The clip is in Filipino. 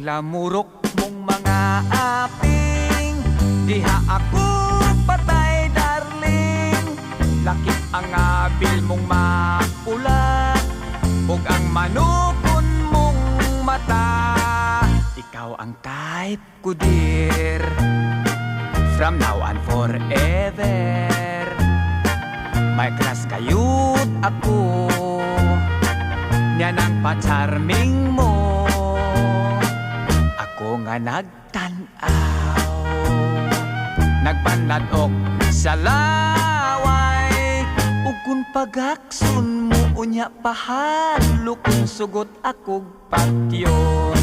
lamurok mong mga aping, diha ako patay darling. Lakip ang abil mong mapula, ug ang manukon mong mata. Ikaw ang type ko dear, from now on forever. May crush kayut ako, niyan ang pa-charming mo. Ako nga nagtanaw, nagpanladok sa laway, ug kung pagakson mo unya pahalo kung sugot akog patyon.